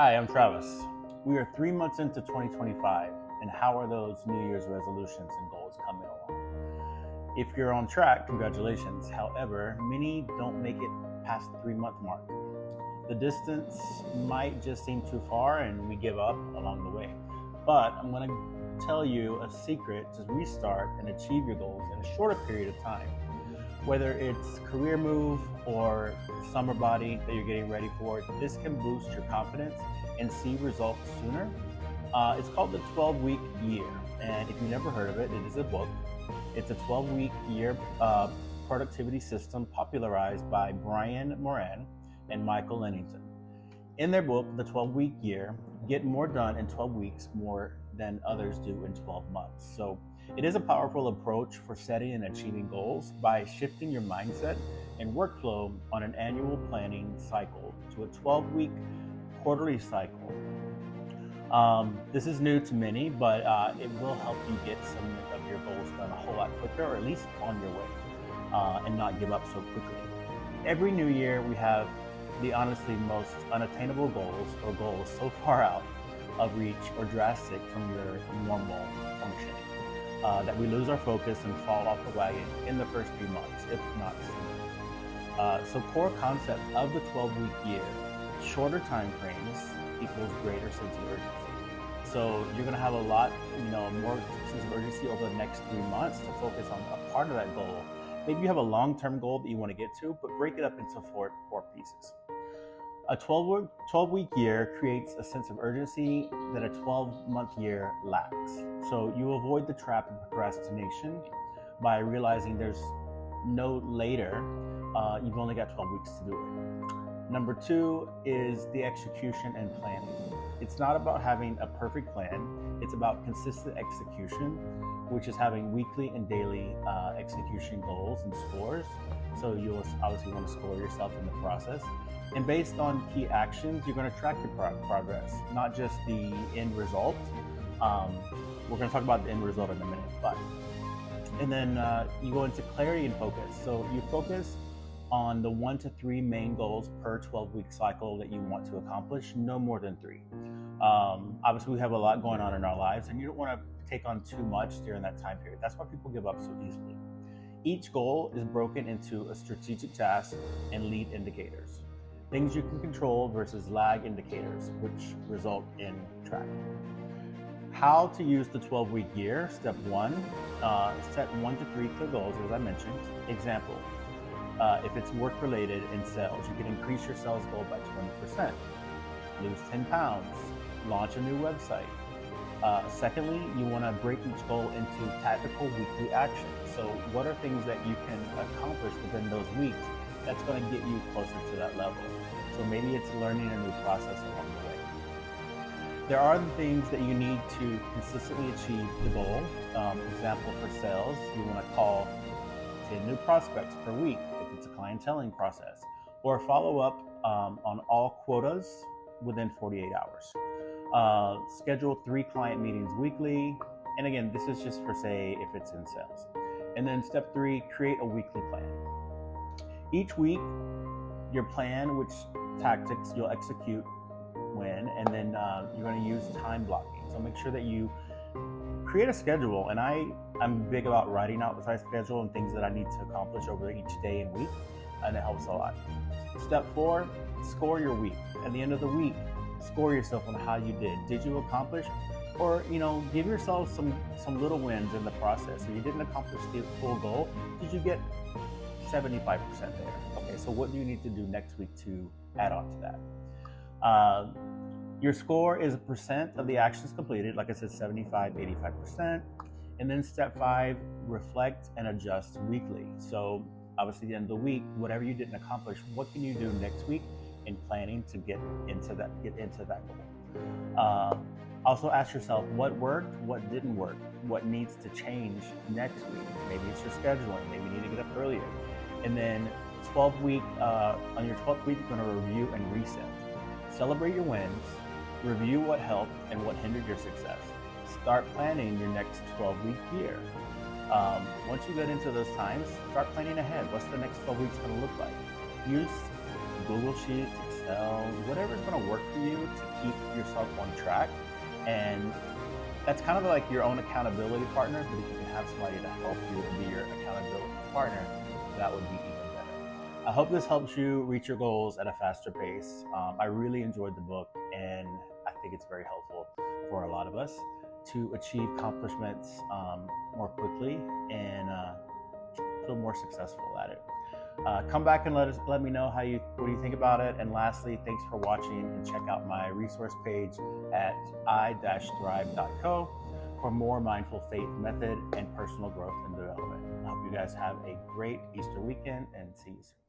Hi, I'm Travis. We are 3 months into 2025, and how are those New Year's resolutions and goals coming along? If you're on track, congratulations. However, many don't make it past the 3 month mark. The distance might just seem too far, and we give up along the way. But I'm going to tell you a secret to restart and achieve your goals in a shorter period of time. Whether it's career move or summer body that you're getting ready for, this can boost your confidence and see results sooner. It's called the 12-week year, and if you've never heard of it, it is a book. It's a 12-week year productivity system popularized by Brian Moran and Michael Lennington. In their book, The 12-Week Year, get more done in 12 weeks more than others do in 12 months. So it is a powerful approach for setting and achieving goals by shifting your mindset and workflow on an annual planning cycle to a 12-week quarterly cycle. This is new to many, but it will help you get some of your goals done a whole lot quicker, or at least on your way, and not give up so quickly. Every new year, we have the honestly most unattainable goals or goals so far out of reach or drastic from your normal functioning that we lose our focus and fall off the wagon in the first few months, if not sooner. So core concept of the 12-week year, shorter time frames equals greater sense of urgency. So you're going to have a lot, more sense of urgency over the next 3 months to focus on a part of that goal. Maybe you have a long-term goal that you want to get to, but break it up into four pieces. A 12-week year creates a sense of urgency that a 12-month year lacks. So you avoid the trap of procrastination by realizing there's no later. You've only got 12 weeks to do it. Number 2 is the execution and planning. It's not about having a perfect plan. It's about consistent execution, which is having weekly and daily execution goals and scores. So you'll obviously want to score yourself in the process. And based on key actions, you're going to track your progress, not just the end result. We're going to talk about the end result in a minute. And then you go into clarity and focus. So you focus on the 1 to 3 main goals per 12-week cycle that you want to accomplish, no more than 3. Obviously, we have a lot going on in our lives, and you don't want to take on too much during that time period. That's why people give up so easily. Each goal is broken into a strategic task and lead indicators, things you can control versus lag indicators, which result in tracking. How to use the 12-week year. Step 1, set 1 to 3 clear goals, as I mentioned. Example, if it's work-related in sales, you can increase your sales goal by 20%, lose 10 pounds, launch a new website. Secondly, you want to break each goal into tactical weekly actions. So what are things that you can accomplish within those weeks that's going to get you closer to that level? So maybe it's learning a new process along the way. There are the things that you need to consistently achieve the goal. Example for sales, you want to call 10 new prospects per week if it's a clienteling process, or follow up on all quotas within 48 hours. Schedule 3 client meetings weekly. And again, this is just for say if it's in sales. And then step 3, create a weekly plan. Each week, your plan, which tactics you'll execute when, and then you're going to use time blocking. So make sure that you create a schedule. And I'm big about writing out the schedule and things that I need to accomplish over each day and week, and it helps a lot. Step 4, score your week. At the end of the week, score yourself on how you did. Did you accomplish? Or, give yourself some little wins in the process. If you didn't accomplish the full goal, did you get 75% there? Okay, so what do you need to do next week to add on to that? Your score is a percent of the actions completed. Like I said, 75, 85%. And then step 5, reflect and adjust weekly. So obviously at the end of the week, whatever you didn't accomplish, what can you do next week in planning to get into that goal? Also ask yourself what worked, what didn't work, what needs to change next week. Maybe it's your scheduling, maybe you need to get up earlier. And then on your 12th week, you're going to review and reset. Celebrate your wins, review what helped and what hindered your success. Start planning your next 12-week year. Once you get into those times, start planning ahead. What's the next 12 weeks going to look like? Use Google Sheets, Excel, whatever's going to work for you to keep yourself on track. And that's kind of like your own accountability partner, but if you can have somebody to help you and be your accountability partner, that would be even better. I hope this helps you reach your goals at a faster pace. I really enjoyed the book, and I think it's very helpful for a lot of us to achieve accomplishments more quickly and feel more successful at it. Come back and let me know what do you think about it. And lastly, thanks for watching, and check out my resource page at i-thrive.co for more mindful faith method and personal growth and development. I hope you guys have a great Easter weekend, and see you soon.